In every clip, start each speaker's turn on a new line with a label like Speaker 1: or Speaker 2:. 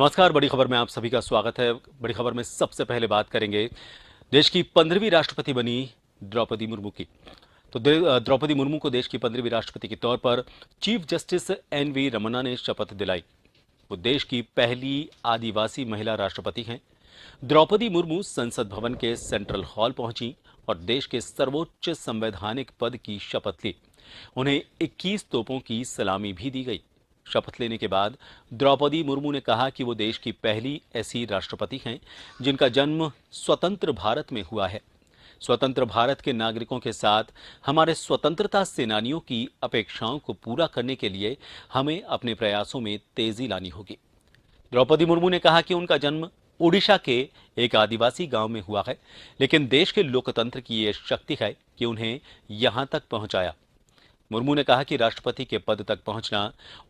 Speaker 1: नमस्कार। बड़ी खबर में आप सभी का स्वागत है। बड़ी खबर में सबसे पहले बात करेंगे देश की 15वीं राष्ट्रपति बनी द्रौपदी मुर्मू की। तो द्रौपदी मुर्मू को देश की 15वीं राष्ट्रपति के तौर पर चीफ जस्टिस एन.वी. रमन्ना ने शपथ दिलाई। वो देश की पहली आदिवासी महिला राष्ट्रपति हैं। द्रौपदी मुर्मू संसद भवन के सेंट्रल हॉल पहुंची और देश के सर्वोच्च संवैधानिक पद की शपथ ली। उन्हें 21 तोपों की सलामी भी दी गई। शपथ लेने के बाद द्रौपदी मुर्मू ने कहा कि वो देश की पहली ऐसी राष्ट्रपति हैं जिनका जन्म स्वतंत्र भारत में हुआ है। स्वतंत्र भारत के नागरिकों के साथ हमारे स्वतंत्रता सेनानियों की अपेक्षाओं को पूरा करने के लिए हमें अपने प्रयासों में तेजी लानी होगी। द्रौपदी मुर्मू ने कहा कि उनका जन्म ओडिशा के एक आदिवासी गांव में हुआ है, लेकिन देश के लोकतंत्र की यह शक्ति है कि उन्हें यहां तक पहुंचाया। मुर्मू ने कहा कि राष्ट्रपति के पद तक पहुंचना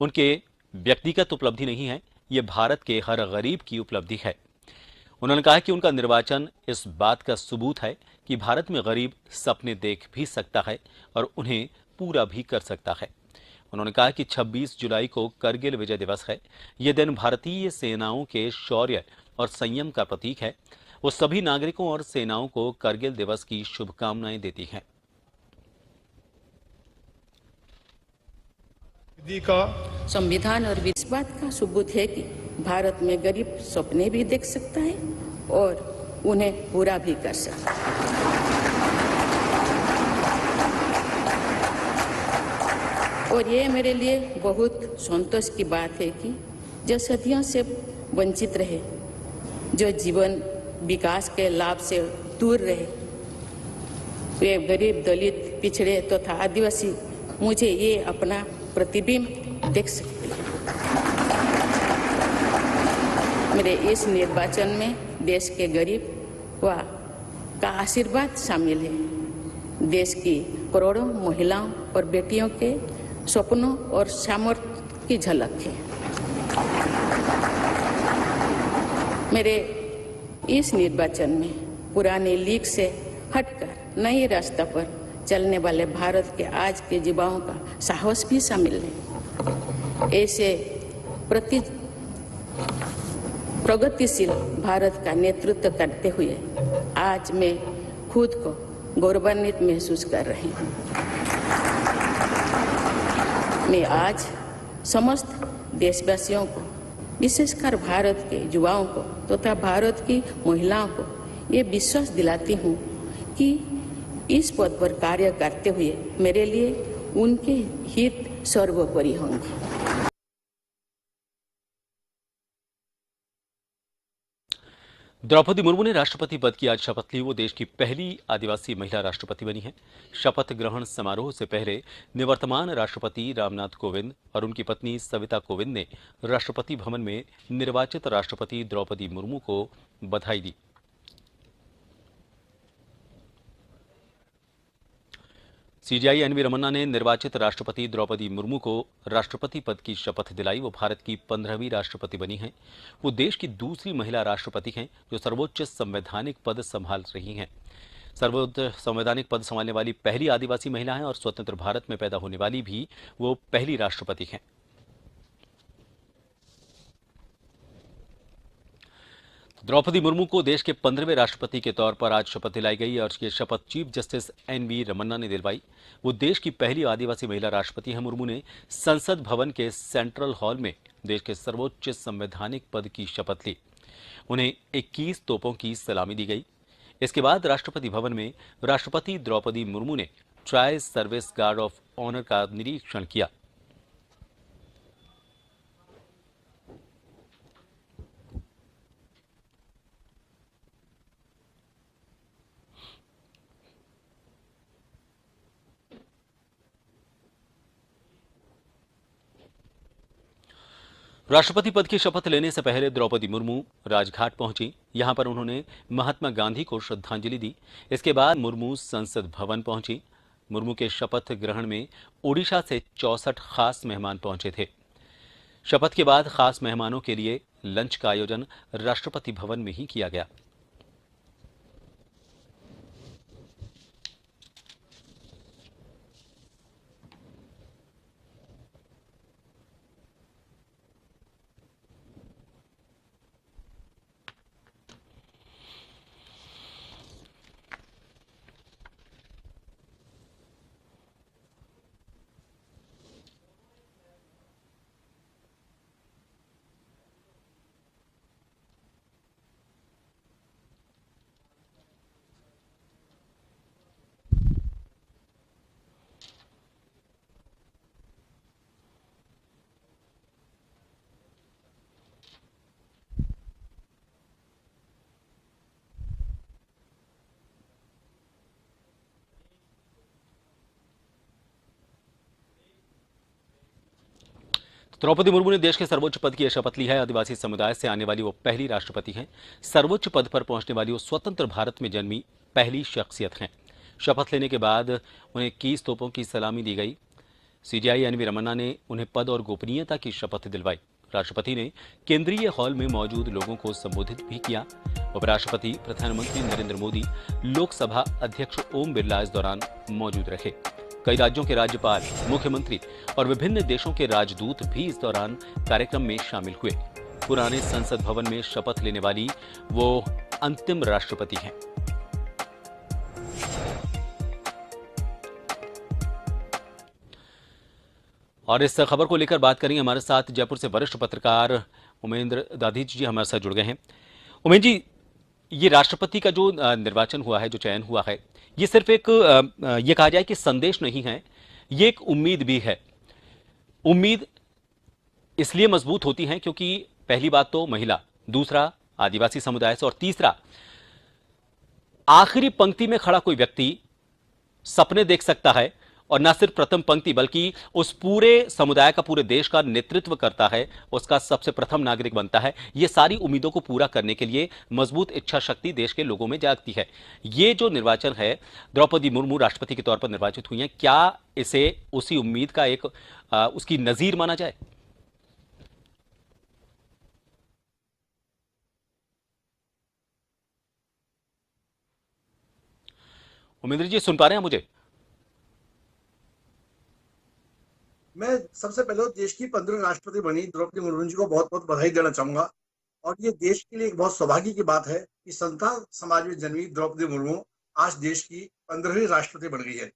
Speaker 1: उनके व्यक्तिगत उपलब्धि नहीं है, ये भारत के हर गरीब की उपलब्धि है। उन्होंने कहा कि उनका निर्वाचन इस बात का सबूत है कि भारत में गरीब सपने देख भी सकता है और उन्हें पूरा भी कर सकता है। उन्होंने कहा कि 26 जुलाई को करगिल विजय दिवस है। यह दिन भारतीय सेनाओं के शौर्य और संयम का प्रतीक है। वो सभी नागरिकों और सेनाओं को करगिल दिवस की शुभकामनाएं देती हैं।
Speaker 2: विधि का
Speaker 3: संविधान और इस बात का सबूत है कि भारत में गरीब सपने भी देख सकता है और उन्हें पूरा भी कर सकता है। और ये मेरे लिए बहुत संतोष की बात है कि जो सदियों से वंचित रहे, जो जीवन विकास के लाभ से दूर रहे, वे गरीब, दलित, पिछड़े तथा आदिवासी मुझे ये अपना प्रतिबिंब देख सकते हैं। मेरे इस निर्वाचन में देश के गरीब व का आशीर्वाद शामिल है। देश की करोड़ों महिलाओं और बेटियों के सपनों और सामर्थ्य की झलक है। मेरे इस निर्वाचन में पुराने लीग से हटकर नए रास्ते पर चलने वाले भारत के आज के युवाओं का साहस भी शामिल है। ऐसे प्रगतिशील भारत का नेतृत्व करते हुए आज मैं खुद को गौरवान्वित महसूस कर रही हूँ। मैं आज समस्त देशवासियों को, विशेषकर भारत के युवाओं को तथा भारत की महिलाओं को ये विश्वास दिलाती हूँ कि इस पद पर कार्य करते हुए मेरे लिए उनके हित सर्वोपरि होंगे।
Speaker 1: द्रौपदी मुर्मू ने राष्ट्रपति पद की आज शपथ ली। वो देश की पहली आदिवासी महिला राष्ट्रपति बनी है। शपथ ग्रहण समारोह से पहले निवर्तमान राष्ट्रपति रामनाथ कोविंद और उनकी पत्नी सविता कोविंद ने राष्ट्रपति भवन में निर्वाचित राष्ट्रपति द्रौपदी मुर्मू को बधाई दी। CJI NV. रमन्ना ने निर्वाचित राष्ट्रपति द्रौपदी मुर्मू को राष्ट्रपति पद की शपथ दिलाई। वो भारत की 15वीं राष्ट्रपति बनी हैं। वो देश की दूसरी महिला राष्ट्रपति हैं जो सर्वोच्च संवैधानिक पद संभाल रही हैं। सर्वोच्च संवैधानिक पद संभालने वाली पहली आदिवासी महिला हैं और स्वतंत्र भारत में पैदा होने वाली भी वो पहली राष्ट्रपति हैं। द्रौपदी मुर्मू को देश के 15वें राष्ट्रपति के तौर पर आज शपथ दिलाई गई और ये शपथ चीफ जस्टिस एन.वी. रमन्ना ने दिलवाई। वो देश की पहली आदिवासी महिला राष्ट्रपति हैं। मुर्मू ने संसद भवन के सेंट्रल हॉल में देश के सर्वोच्च संवैधानिक पद की शपथ ली। उन्हें 21 तोपों की सलामी दी गई। इसके बाद राष्ट्रपति भवन में राष्ट्रपति द्रौपदी मुर्मू ने tri service guard of honour का निरीक्षण किया। राष्ट्रपति पद की शपथ लेने से पहले द्रौपदी मुर्मू राजघाट पहुंची। यहां पर उन्होंने महात्मा गांधी को श्रद्धांजलि दी। इसके बाद मुर्मू संसद भवन पहुंची। मुर्मू के शपथ ग्रहण में ओडिशा से 64 खास मेहमान पहुंचे थे। शपथ के बाद खास मेहमानों के लिए लंच का आयोजन राष्ट्रपति भवन में ही किया गया। द्रौपदी मुर्मू ने देश के सर्वोच्च पद की शपथ ली है। आदिवासी समुदाय से आने वाली वो पहली राष्ट्रपति हैं। सर्वोच्च पद पर पहुंचने वाली वो स्वतंत्र भारत में जन्मी पहली शख्सियत हैं। शपथ लेने के बाद उन्हें 21 तोपों की सलामी दी गई। सीजीआई एनवी रमन्ना ने उन्हें पद और गोपनीयता की शपथ दिलवाई। राष्ट्रपति ने केंद्रीय हॉल में मौजूद लोगों को संबोधित भी किया। उपराष्ट्रपति, प्रधानमंत्री नरेंद्र मोदी, लोकसभा अध्यक्ष ओम बिरला इस दौरान मौजूद रहे। कई राज्यों के राज्यपाल, मुख्यमंत्री और विभिन्न देशों के राजदूत भी इस दौरान कार्यक्रम में शामिल हुए। पुराने संसद भवन में शपथ लेने वाली वो अंतिम राष्ट्रपति हैं। और इस खबर को लेकर बात करेंगे, हमारे साथ जयपुर से वरिष्ठ पत्रकार उमेंद्र दाधीच जी हमारे साथ जुड़ गए हैं। उमेंद्र जी, ये राष्ट्रपति का जो निर्वाचन हुआ है, जो चयन हुआ है, ये सिर्फ एक ये कहा जाए कि संदेश नहीं है, ये एक उम्मीद भी है। उम्मीद इसलिए मजबूत होती है क्योंकि पहली बात तो महिला, दूसरा आदिवासी समुदाय से और तीसरा आखिरी पंक्ति में खड़ा कोई व्यक्ति सपने देख सकता है और न सिर्फ प्रथम पंक्ति बल्कि उस पूरे समुदाय का, पूरे देश का नेतृत्व करता है, उसका सबसे प्रथम नागरिक बनता है। ये सारी उम्मीदों को पूरा करने के लिए मजबूत इच्छा शक्ति देश के लोगों में जागती है। ये जो निर्वाचन है, द्रौपदी मुर्मू राष्ट्रपति के तौर पर निर्वाचित हुई हैं, क्या इसे उसी उम्मीद का एक उसकी नजीर माना जाए? उमेंद्र जी, सुन पा रहे हैं मुझे?
Speaker 2: मैं सबसे पहले तो देश की 15वीं राष्ट्रपति बनी द्रौपदी मुर्मू जी को बहुत बहुत बधाई देना चाहूंगा। और ये देश के लिए एक बहुत सौभाग्य की बात है कि संथाल समाज में जन्मी द्रौपदी मुर्मू आज देश की 15वीं राष्ट्रपति बन गई है।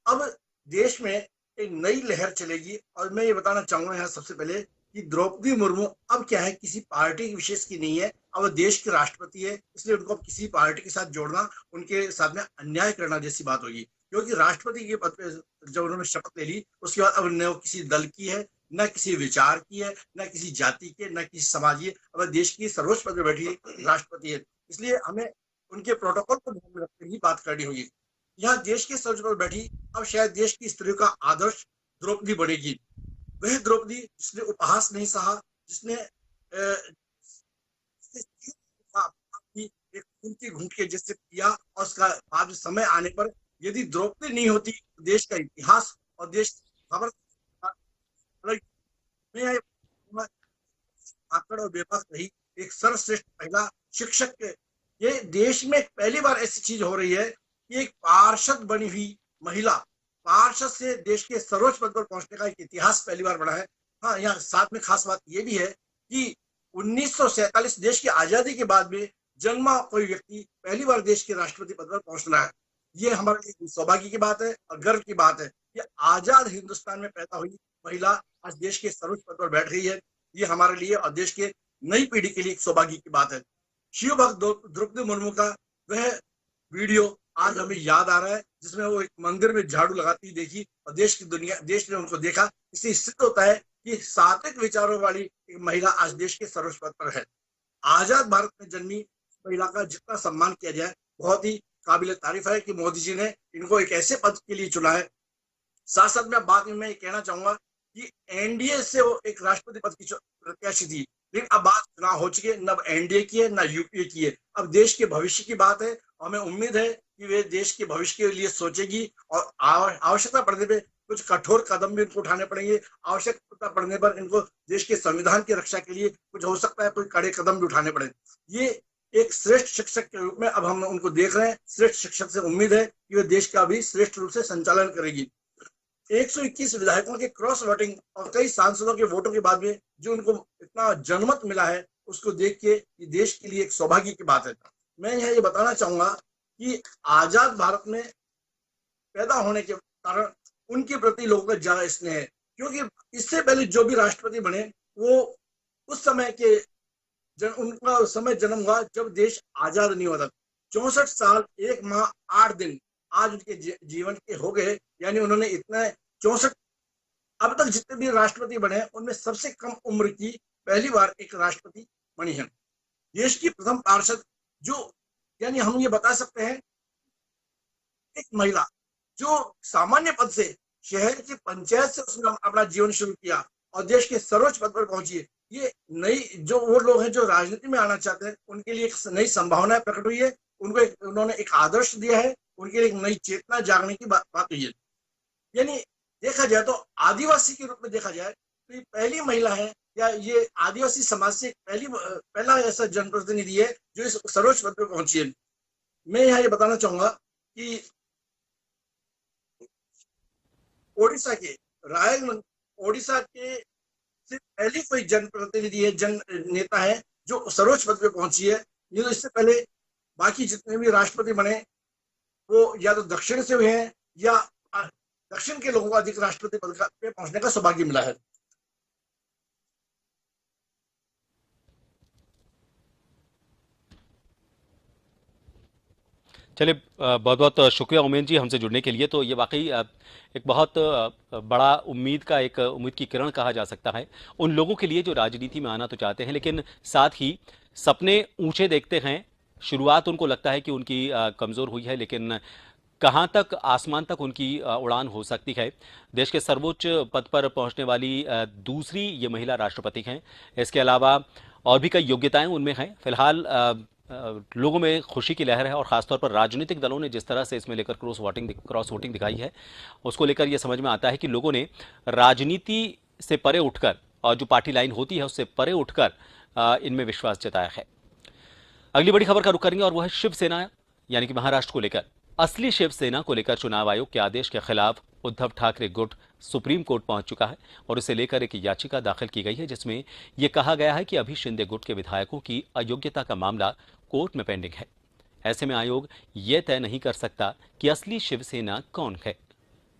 Speaker 2: अब देश में एक नई लहर चलेगी। और मैं ये बताना चाहूंगा यहाँ सबसे पहले कि द्रौपदी मुर्मू अब क्या है, किसी पार्टी विशेष की नहीं है, अब देश की राष्ट्रपति है। इसलिए उनको अब किसी पार्टी के साथ जोड़ना उनके साथ में अन्याय करना जैसी बात होगी। क्योंकि राष्ट्रपति के पद पे जब उन्होंने शपथ ले ली, उसके बाद अब न किसी दल की है, न किसी विचार की है, न किसी जाति के, न किसी समाज की, अब देश की सर्वोच्च पद पर बैठी राष्ट्रपति है। इसलिए हमें उनके प्रोटोकॉल को ध्यान में रखकर ही बात करनी होगी। यहाँ देश के सर्वोच्च पद पर बैठी अब शायद देश की स्त्रियों का आदर्श द्रौपदी बनेगी। वह द्रौपदी जिसने उपहास नहीं सहा, जिसने एक खून की घूंट के जैसे किया, और उसका बाद समय आने पर यदि द्रौपदी नहीं होती तो देश का इतिहास और देश खबर आकड़ और बेबस रही। एक सर्वश्रेष्ठ महिला शिक्षक के ये देश में पहली बार ऐसी चीज हो रही है कि एक पार्षद बनी हुई महिला, पार्षद से देश के सर्वोच्च पद पर पहुंचने का एक इतिहास पहली बार बना है। हाँ, यहाँ साथ में खास बात यह भी है कि 1947 देश की आजादी के बाद में जन्मा कोई व्यक्ति पहली बार देश के राष्ट्रपति पद पर पहुंचना है। ये हमारे लिए सौभाग्य की बात है और गर्व की बात है कि आजाद हिंदुस्तान में पैदा हुई महिला आज देश के सर्वोच्च पद पर बैठ रही है। ये हमारे लिए और देश के नई पीढ़ी के लिए एक सौभाग्य की बात है। शिव भक्त द्रौपदी मुर्मू का वह वीडियो आज हमें याद आ रहा है, जिसमें वो एक मंदिर में झाड़ू लगाती देखी और देश ने उनको देखा। इससे सिद्ध होता है कि सात्विक विचारों वाली एक महिला आज देश के सर्वोच्च पद पर है। आजाद भारत में जन्मी महिला का जितना सम्मान किया जाए बहुत ही काबिल तारीफ है कि मोदी जी ने इनको एक ऐसे पद के लिए चुना है। साथ साथ में बाद में मैं ये कहना चाहूंगा कि एनडीए से वो एक राष्ट्रपति पद की प्रत्याशी थी, लेकिन अब बात चुनाव हो चुके, न एनडीए की है न यूपीए की है। अब देश के भविष्य की बात है और हमें उम्मीद है कि वे देश के भविष्य के लिए सोचेगी और आवश्यकता पड़ने पर कुछ कठोर कदम भी इनको उठाने पड़ेंगे। आवश्यकता पड़ने पर इनको देश के संविधान की रक्षा के लिए कुछ हो सकता है कोई कड़े कदम भी उठाने पड़े। ये एक श्रेष्ठ शिक्षक के रूप में अब हम उनको देख रहे हैं। श्रेष्ठ शिक्षक से उम्मीद है कि वे देश का भी श्रेष्ठ रूप से संचालन करेगी। 121 विधायकों के क्रॉस वोटिंग और कई सांसदों के वोटों के बाद में जो उनको इतना जनमत मिला है, उसको देख के ये देश के लिए एक सौभाग्य की बात है। मैं यहाँ ये बताना चाहूंगा कि आजाद भारत में पैदा होने के कारण उनके प्रति लोगों का ज्यादा स्नेह है, क्योंकि इससे पहले जो भी राष्ट्रपति बने वो उस समय के उनका समय जन्म हुआ जब देश आजाद नहीं हुआ था। 64 साल 1 माह 8 दिन आज उनके जीवन के हो गए, यानी उन्होंने इतना 64 अब तक जितने भी राष्ट्रपति बने उनमें सबसे कम उम्र की पहली बार एक राष्ट्रपति बनी है। देश की प्रथम पार्षद जो, यानी हम ये बता सकते हैं एक महिला जो सामान्य पद से शहर की पंचायत से उसने अपना जीवन शुरू किया और देश के सर्वोच्च पद पर पहुंची है। ये नई जो वो लोग हैं जो राजनीति में आना चाहते हैं, उनके लिए एक नई संभावना प्रकट हुई है। उन्होंने एक आदर्श दिया है, उनके लिए एक नई चेतना जागने की बात हुई है। यानी देखा जाए तो आदिवासी के रूप में देखा जाए तो ये पहली महिला है, या ये आदिवासी समाज से पहला ऐसा जनप्रतिनिधि है जो इस सर्वोच्च पद पर पहुंची है। मैं यहाँ ये बताना चाहूंगा कि ओडिशा के सिर्फ पहली कोई जनप्रतिनिधि है, जन नेता है जो सर्वोच्च पद पे पहुंची है। ये तो इससे पहले बाकी जितने भी राष्ट्रपति बने वो या तो दक्षिण से हुए हैं, या दक्षिण के लोगों को अधिक राष्ट्रपति पद पे पहुंचने का सौभाग्य मिला है।
Speaker 1: चलिए, बहुत बहुत शुक्रिया उमेश जी हमसे जुड़ने के लिए। तो ये वाकई एक बहुत बड़ा उम्मीद की किरण कहा जा सकता है उन लोगों के लिए जो राजनीति में आना तो चाहते हैं, लेकिन साथ ही सपने ऊंचे देखते हैं। शुरुआत उनको लगता है कि उनकी कमज़ोर हुई है, लेकिन कहाँ तक, आसमान तक उनकी उड़ान हो सकती है। देश के सर्वोच्च पद पर पहुंचने वाली दूसरी ये महिला राष्ट्रपति हैं। इसके अलावा और भी कई योग्यताएं उनमें हैं। फिलहाल लोगों में खुशी की लहर है, और खासतौर पर राजनीतिक दलों ने जिस तरह से इसमें लेकर क्रॉस वोटिंग दिखाई है, उसको लेकर यह समझ में आता है कि लोगों ने राजनीति से परे उठकर, और जो पार्टी लाइन होती है उससे परे उठकर इनमें विश्वास जताया है। अगली बड़ी खबर का रुख करेंगे, और वह है शिवसेना यानी कि महाराष्ट्र को लेकर। असली शिवसेना को लेकर चुनाव आयोग के आदेश के खिलाफ उद्धव ठाकरे गुट सुप्रीम कोर्ट पहुंच चुका है, और इसे लेकर एक याचिका दाखिल की गई है जिसमें यह कहा गया है कि अभी शिंदे गुट के विधायकों की अयोग्यता का मामला कोर्ट में पेंडिंग है। ऐसे में आयोग यह तय नहीं कर सकता कि असली शिवसेना कौन है।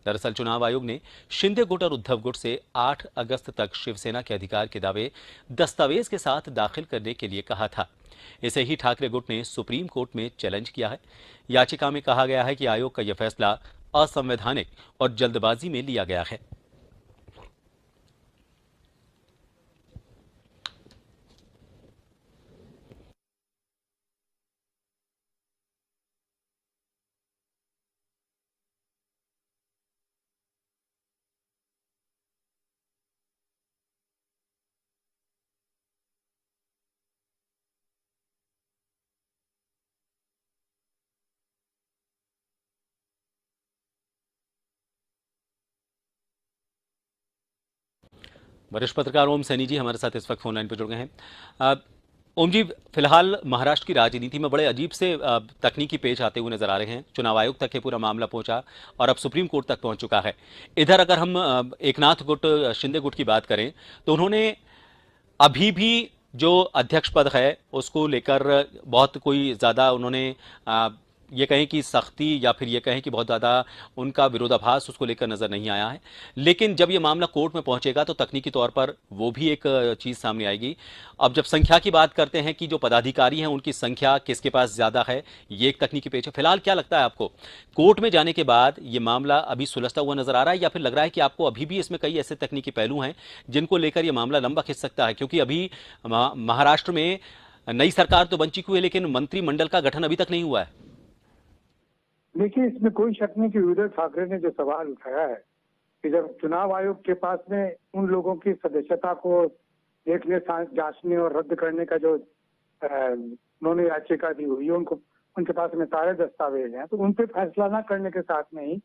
Speaker 1: दरअसल चुनाव आयोग ने शिंदे गुट और उद्धव गुट से 8 अगस्त तक शिवसेना के अधिकार के दावे दस्तावेज के साथ दाखिल करने के लिए कहा था। इसे ही ठाकरे गुट ने सुप्रीम कोर्ट में चैलेंज किया है। याचिका में कहा गया है कि आयोग का यह फैसला असंवैधानिक और जल्दबाजी में लिया गया है। वरिष्ठ पत्रकार ओम सैनी जी हमारे साथ इस वक्त फोन लाइन पर जुड़ गए हैं। ओम जी, फिलहाल महाराष्ट्र की राजनीति में बड़े अजीब से तकनीकी पेच आते हुए नजर आ रहे हैं। चुनाव आयोग तक ये पूरा मामला पहुंचा और अब सुप्रीम कोर्ट तक पहुंच चुका है। इधर अगर हम एकनाथ गुट, शिंदे गुट की बात करें तो उन्होंने अभी भी जो अध्यक्ष पद है उसको लेकर बहुत कोई ज़्यादा उन्होंने ये कहें कि सख्ती, या फिर ये कहें कि बहुत ज़्यादा उनका विरोधाभास उसको लेकर नज़र नहीं आया है। लेकिन जब ये मामला कोर्ट में पहुंचेगा तो तकनीकी तौर पर वो भी एक चीज़ सामने आएगी। अब जब संख्या की बात करते हैं कि जो पदाधिकारी हैं उनकी संख्या किसके पास ज़्यादा है, ये एक तकनीकी पेच है। फिलहाल क्या लगता है आपको, कोर्ट में जाने के बाद ये मामला अभी सुलझता हुआ नजर आ रहा है, या फिर लग रहा है कि आपको अभी भी इसमें कई ऐसे तकनीकी पहलू हैं जिनको लेकर ये मामला लंबा खिंच सकता है? क्योंकि अभी महाराष्ट्र में नई सरकार तो बन चुकी है, लेकिन मंत्रिमंडल का गठन अभी तक नहीं हुआ है।
Speaker 4: देखिए, इसमें कोई शक नहीं कि उद्धव ठाकरे ने जो सवाल उठाया है कि जब चुनाव आयोग के पास में उन लोगों की सदस्यता को देखने, जांचने और रद्द करने का जो उन्होंने याचिका दी हुई है, उनके पास में सारे दस्तावेज हैं, तो उन पे फैसला ना करने के साथ में ही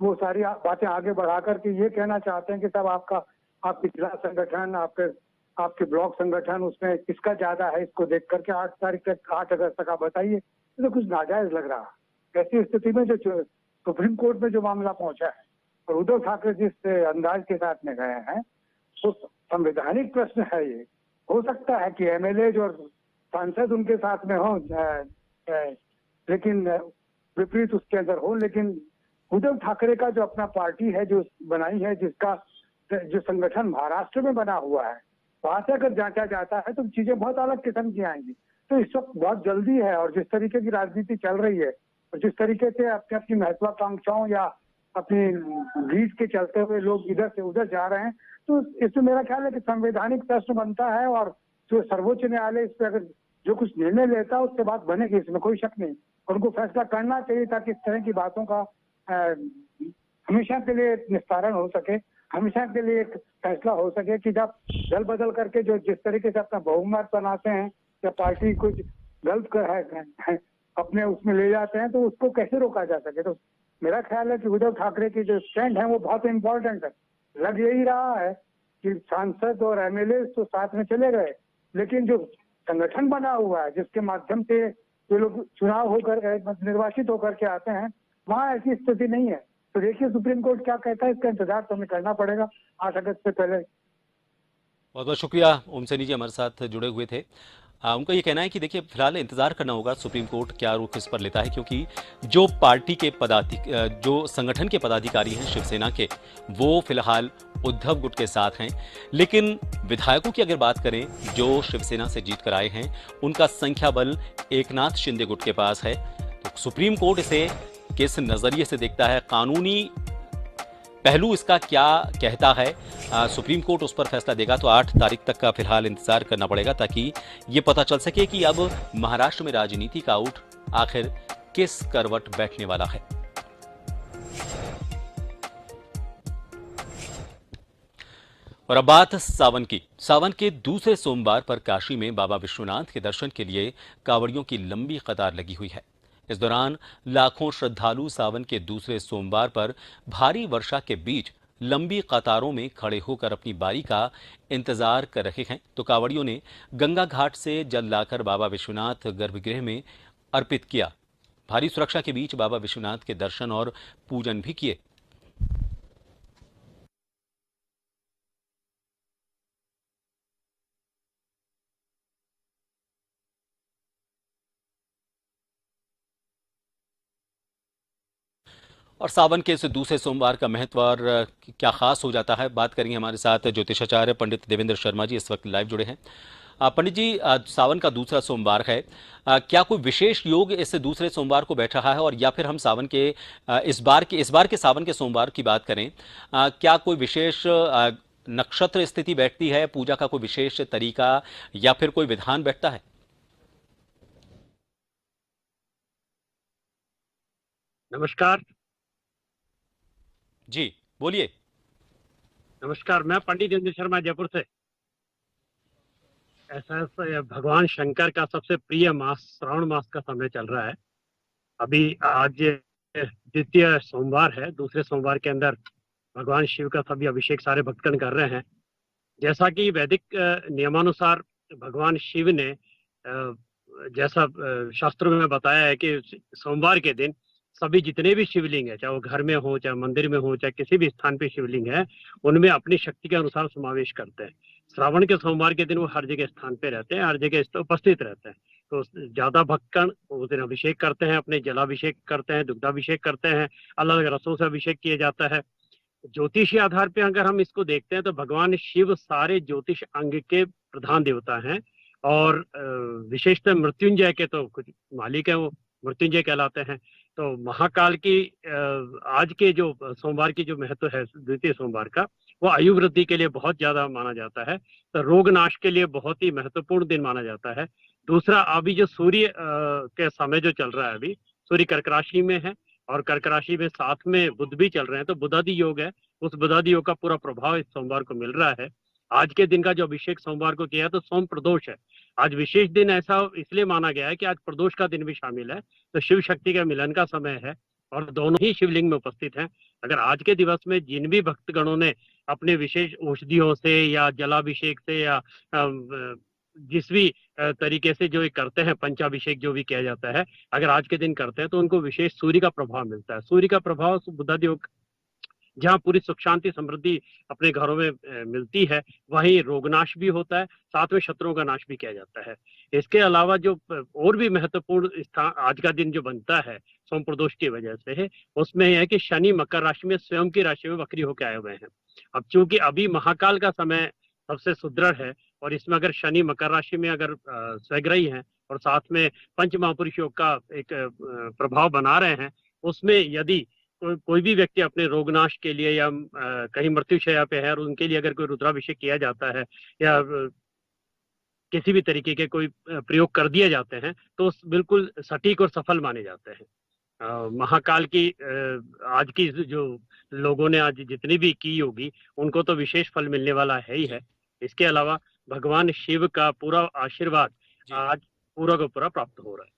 Speaker 4: वो सारी बातें आगे बढ़ा करके ये कहना चाहते हैं कि सब आपके जिला संगठन, आपके ब्लॉक संगठन, उसमें किसका ज्यादा है, इसको देख करके 8 अगस्त तक आप बताइए। तो कुछ नाजायज लग रहा है। ऐसी स्थिति में जो सुप्रीम कोर्ट में जो मामला पहुंचा है और उद्धव ठाकरे जिस अंदाज के साथ में गए हैं, तो संवैधानिक प्रश्न है ये। हो सकता है कि एमएलए और सांसद उनके साथ में हो, लेकिन विपरीत उसके अंदर हो, लेकिन उद्धव ठाकरे का जो अपना पार्टी है जो बनाई है, जिसका जो संगठन महाराष्ट्र में बना हुआ है, वहां से अगर जांचा जाता है तो चीजें बहुत अलग किस्म की आएंगी। तो इस वक्त बहुत जल्दी है, और जिस तरीके की राजनीति चल रही है और जिस तरीके से अपनी महत्वाकांक्षाओं या अपनी रीढ़ के चलते हुए लोग इधर से उधर जा रहे हैं, तो इसमें मेरा ख्याल है कि संवैधानिक प्रश्न बनता है, और जो सर्वोच्च न्यायालय इस पर अगर जो कुछ निर्णय लेता है उससे बात बनेगी, इसमें कोई शक नहीं। उनको फैसला करना चाहिए ताकि इस तरह की बातों का हमेशा के लिए निस्तारण हो सके हमेशा के लिए एक फैसला हो सके कि जब दल बदल करके जो जिस तरीके से अपना बहुमत बनाते हैं या पार्टी कुछ गलत है, अपने उसमें ले जाते हैं, तो उसको कैसे रोका जा सके। तो मेरा ख्याल है कि उद्धव ठाकरे की जो स्टैंड है वो बहुत इम्पोर्टेंट है। लग यही रहा है कि सांसद और एमएलए तो साथ में चले गए, लेकिन जो संगठन बना हुआ है जिसके माध्यम से जो लोग चुनाव होकर निर्वाचित होकर के आते हैं, वहाँ ऐसी स्थिति नहीं है। तो देखिए सुप्रीम कोर्ट क्या कहता है, इसका इंतजार तो हमें करना पड़ेगा 8 अगस्त से पहले।
Speaker 1: बहुत बहुत शुक्रिया ओम सैनी जी हमारे साथ जुड़े हुए थे। उनका ये कहना है कि देखिए फिलहाल इंतजार करना होगा सुप्रीम कोर्ट क्या रुख इस पर लेता है, क्योंकि जो पार्टी के जो संगठन के पदाधिकारी हैं शिवसेना के, वो फिलहाल उद्धव गुट के साथ हैं। लेकिन विधायकों की अगर बात करें जो शिवसेना से जीत कर आए हैं, उनका संख्या बल एकनाथ शिंदे गुट के पास है। तो सुप्रीम कोर्ट इसे किस नजरिए से देखता है, कानूनी पहलू इसका क्या कहता है, सुप्रीम कोर्ट उस पर फैसला देगा। तो 8 तारीख तक का फिलहाल इंतजार करना पड़ेगा ताकि ये पता चल सके कि अब महाराष्ट्र में राजनीति का आउट आखिर किस करवट बैठने वाला है। और अब बात सावन की। सावन के दूसरे सोमवार पर काशी में बाबा विश्वनाथ के दर्शन के लिए कांवड़ियों की लंबी कतार लगी हुई है। इस दौरान लाखों श्रद्धालु सावन के दूसरे सोमवार पर भारी वर्षा के बीच लंबी कतारों में खड़े होकर अपनी बारी का इंतजार कर रहे हैं। तो कांवड़ियों ने गंगा घाट से जल लाकर बाबा विश्वनाथ गर्भगृह में अर्पित किया। भारी सुरक्षा के बीच बाबा विश्वनाथ के दर्शन और पूजन भी किए। और सावन के इस दूसरे सोमवार का महत्व और क्या खास हो जाता है, बात करेंगे। हमारे साथ ज्योतिषाचार्य पंडित देवेंद्र शर्मा जी इस वक्त लाइव जुड़े हैं। पंडित जी, सावन का दूसरा सोमवार है, क्या कोई विशेष योग इस दूसरे सोमवार को बैठ रहा है, और या फिर हम सावन के इस बार के सावन के सोमवार की बात करें, क्या कोई विशेष नक्षत्र स्थिति बैठती है, पूजा का कोई विशेष तरीका या फिर कोई विधान बैठता है?
Speaker 5: नमस्कार
Speaker 1: जी बोलिए।
Speaker 5: नमस्कार, मैं पंडित देवेंद्र शर्मा जयपुर से। ऐसा भगवान शंकर का सबसे प्रिय मास श्रावण मास का समय चल रहा है। अभी आज द्वितीय सोमवार है। दूसरे सोमवार के अंदर भगवान शिव का सभी अभिषेक सारे भक्तगण कर रहे हैं। जैसा कि वैदिक नियमानुसार भगवान शिव ने जैसा शास्त्रों में बताया है कि सोमवार के दिन सभी जितने भी शिवलिंग है, चाहे वो घर में हो, चाहे मंदिर में हो, चाहे किसी भी स्थान पे शिवलिंग है, उनमें अपनी शक्ति के अनुसार समावेश करते हैं। श्रावण के सोमवार के दिन वो हर जगह स्थान पे रहते हैं, हर जगह उपस्थित रहते हैं। तो ज्यादा भक्तगण उस दिन अभिषेक करते हैं, अपने जलाभिषेक करते हैं, दुग्धाभिषेक करते हैं, अलग अलग रसों से अभिषेक किया जाता है। ज्योतिषीय आधार पे अगर हम इसको देखते हैं तो भगवान शिव सारे ज्योतिष अंग के प्रधान देवता हैं, और विशेषतः मृत्युंजय के तो कुछ मालिक है, वो मृत्युंजय कहलाते हैं। तो महाकाल की आज के जो सोमवार की जो महत्व है द्वितीय सोमवार का, वो आयु वृद्धि के लिए बहुत ज्यादा माना जाता है। तो रोग नाश के लिए बहुत ही महत्वपूर्ण दिन माना जाता है। दूसरा, अभी जो सूर्य के समय जो चल रहा है, अभी सूर्य कर्क राशि में है, और कर्क राशि में साथ में बुध भी चल रहे हैं, तो बुधादि योग है। उस बुधादि योग का पूरा प्रभाव इस सोमवार को मिल रहा है। आज के दिन का जो अभिषेक सोमवार को किया है तो सोम प्रदोष है। आज विशेष दिन ऐसा इसलिए माना गया है कि आज प्रदोष का दिन भी शामिल है, तो शिव शक्ति के मिलन का समय है, और दोनों ही शिवलिंग में उपस्थित हैं। अगर आज के दिवस में जिन भी भक्तगणों ने अपने विशेष औषधियों से या जलाभिषेक से या जिस भी तरीके से जो करते हैं, पंचाभिषेक जो भी किया जाता है, अगर आज के दिन करते हैं तो उनको विशेष सूर्य का प्रभाव मिलता है। सूर्य का प्रभाव बुधादि योग, जहाँ पूरी सुख शांति समृद्धि अपने घरों में मिलती है, वहीं रोगनाश भी होता है, साथ में शत्रुओं का नाश भी किया जाता है। इसके अलावा जो और भी महत्वपूर्ण स्थान आज का दिन जो बनता है सोम प्रदोष की वजह से है, उसमें यह है कि शनि मकर राशि में स्वयं की राशि में वक्री होकर आए हुए हैं। अब चूंकि अभी महाकाल का समय सबसे सुदृढ़ है, और इसमें अगर शनि मकर राशि में अगर स्वग्रही है और साथ में पंच महापुरुष योग का एक प्रभाव बना रहे हैं, उसमें यदि कोई भी व्यक्ति अपने रोगनाश के लिए या कहीं मृत्युशैया पे है और उनके लिए अगर कोई रुद्राभिषेक किया जाता है या किसी भी तरीके के कोई प्रयोग कर दिए जाते हैं, तो बिल्कुल सटीक और सफल माने जाते हैं। महाकाल की आज की जो लोगों ने आज जितनी भी की होगी उनको तो विशेष फल मिलने वाला है ही है। इसके अलावा भगवान शिव का पूरा आशीर्वाद आज पूरा का पूरा प्राप्त हो रहा है।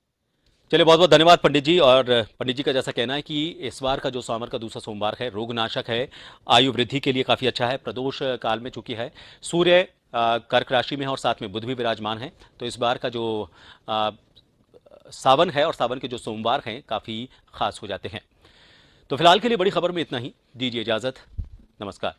Speaker 1: चलिए, बहुत बहुत धन्यवाद पंडित जी। और पंडित जी का जैसा कहना है कि इस बार का जो सावन का दूसरा सोमवार है रोगनाशक है, आयु वृद्धि के लिए काफी अच्छा है। प्रदोष काल में चूंकि है, सूर्य कर्क राशि में है और साथ में बुध भी विराजमान है, तो इस बार का जो सावन है और सावन के जो सोमवार हैं काफी खास हो जाते हैं। तो फिलहाल के लिए बड़ी खबर में इतना ही। दीजिए इजाजत, नमस्कार।